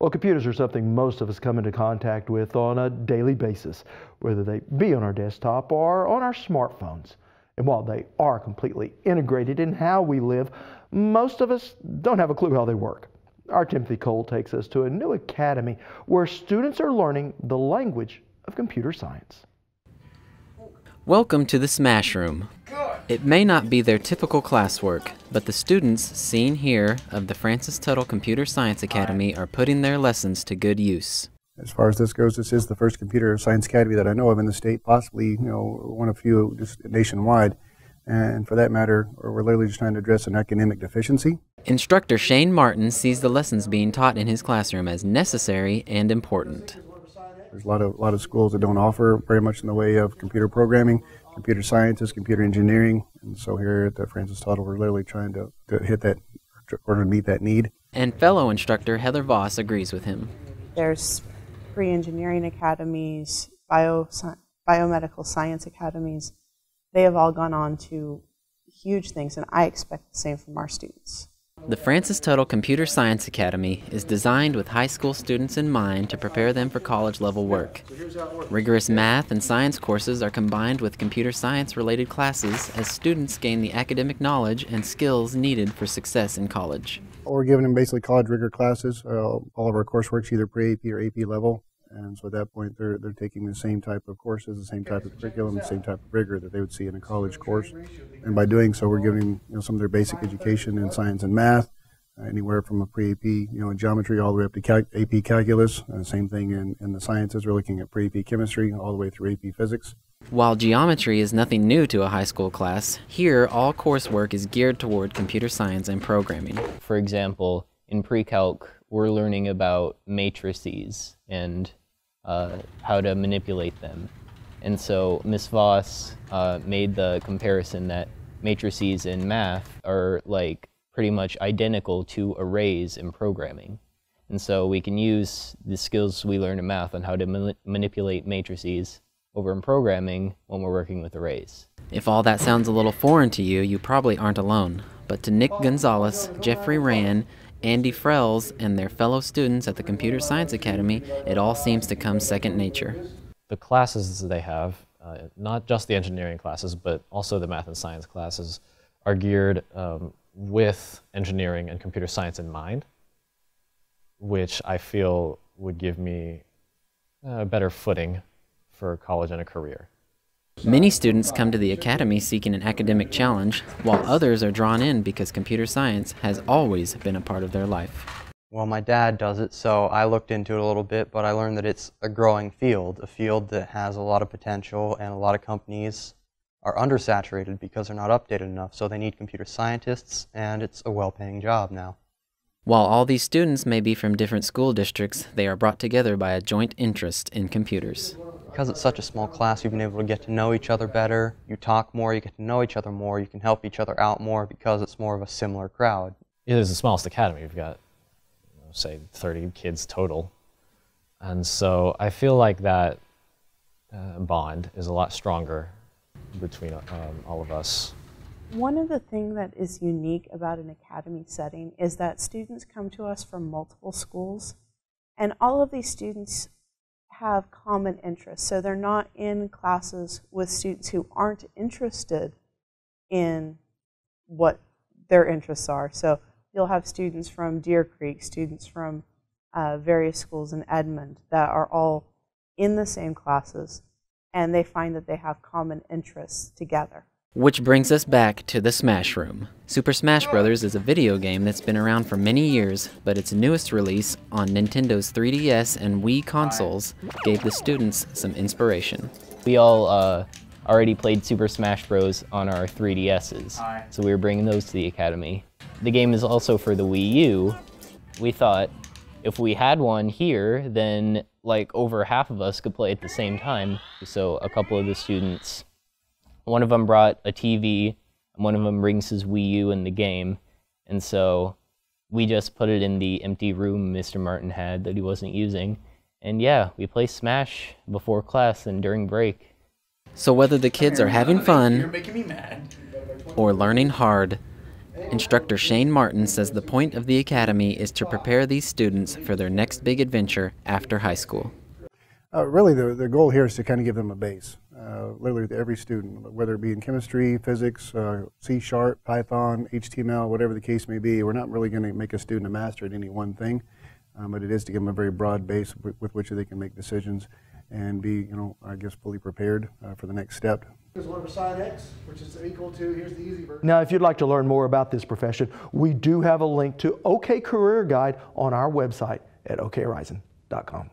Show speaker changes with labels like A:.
A: Well, computers are something most of us come into contact with on a daily basis, whether they be on our desktop or on our smartphones. And while they are completely integrated in how we live, most of us don't have a clue how they work. Our Timothy Cole takes us to a new academy where students are learning the language of computer science.
B: Welcome to the Smash Room. It may not be their typical classwork, but the students seen here of the Tuttle Computer Science Academy are putting their lessons to good use.
C: As far as this goes, this is the first computer science academy that I know of in the state, possibly, one of few just nationwide. And for that matter, we're literally just trying to address an academic deficiency.
B: Instructor Shane Martin sees the lessons being taught in his classroom as necessary and important.
C: There's a lot of schools that don't offer very much in the way of computer programming, computer sciences, computer engineering, and so here at the Tuttle, we're literally trying to hit that, or to meet that need.
B: And fellow instructor Heather Voss agrees with him.
D: There's pre-engineering academies, biomedical science academies. They have all gone on to huge things, and I expect the same from our students.
B: The Tuttle Computer Science Academy is designed with high school students in mind to prepare them for college-level work. Rigorous math and science courses are combined with computer science-related classes as students gain the academic knowledge and skills needed for success in college.
C: We're giving them basically college rigor classes. All of our coursework's either pre-AP or AP level, and so at that point they're taking the same type of courses, the same type of curriculum, the same type of rigor that they would see in a college course. And by doing so, we're giving some of their basic education in science and math, anywhere from a pre-AP, in geometry all the way up to AP calculus. Same thing in the sciences. We're looking at pre-AP chemistry all the way through AP physics.
B: While geometry is nothing new to a high school class, here all coursework is geared toward computer science and programming.
E: For example, in pre-calc, we're learning about matrices and how to manipulate them. And so Ms. Voss made the comparison that matrices in math are like pretty much identical to arrays in programming. And so we can use the skills we learn in math on how to manipulate matrices over in programming when we're working with arrays.
B: If all that sounds a little foreign to you, you probably aren't alone. But to Nick Gonzalez, Jeffrey Rand, Andy Frels, and their fellow students at the Computer Science Academy, it all seems to come second nature.
F: The classes they have, not just the engineering classes, but also the math and science classes, are geared with engineering and computer science in mind, which I feel would give me a better footing for college and a career.
B: Many students come to the academy seeking an academic challenge, while others are drawn in because computer science has always been a part of their life.
G: Well, my dad does it, so I looked into it a little bit, but I learned that it's a growing field, a field that has a lot of potential, and a lot of companies are undersaturated because they're not updated enough, so they need computer scientists, and it's a well-paying job now.
B: While all these students may be from different school districts, they are brought together by a joint interest in computers.
G: Because it's such a small class, you've been able to get to know each other better, you talk more, you get to know each other more, you can help each other out more because it's more of a similar crowd.
F: It is the smallest academy. We've got, say, 30 kids total. And so I feel like that bond is a lot stronger between all of us.
D: One of the things that is unique about an academy setting is that students come to us from multiple schools, and all of these students have common interests. So they're not in classes with students who aren't interested in what their interests are. So you'll have students from Deer Creek, students from various schools in Edmond that are all in the same classes, and they find that they have common interests together.
B: Which brings us back to the Smash Room. Super Smash Bros. Is a video game that's been around for many years, but its newest release on Nintendo's 3DS and Wii consoles gave the students some inspiration.
E: We all already played Super Smash Bros. On our 3DSs, so we were bringing those to the academy. The game is also for the Wii U. We thought if we had one here, then like over half of us could play at the same time. So a couple of the students, one of them brought a TV, and one of them brings his Wii U in the game, and so we just put it in the empty room Mr. Martin had that he wasn't using, and yeah, we play Smash before class and during break.
B: So whether the kids are having fun or learning hard, Instructor Shane Martin says the point of the academy is to prepare these students for their next big adventure after high school.
C: Really, the goal here is to kind of give them a base, literally to every student, whether it be in chemistry, physics, C#, Python, HTML, whatever the case may be. We're not really going to make a student a master at any one thing, but it is to give them a very broad base with which they can make decisions and be, I guess, fully prepared for the next step.
A: Here's 1 over sine x, which is equal to, here's the easy version. Now, if you'd like to learn more about this profession, we do have a link to OK Career Guide on our website at okhorizon.com.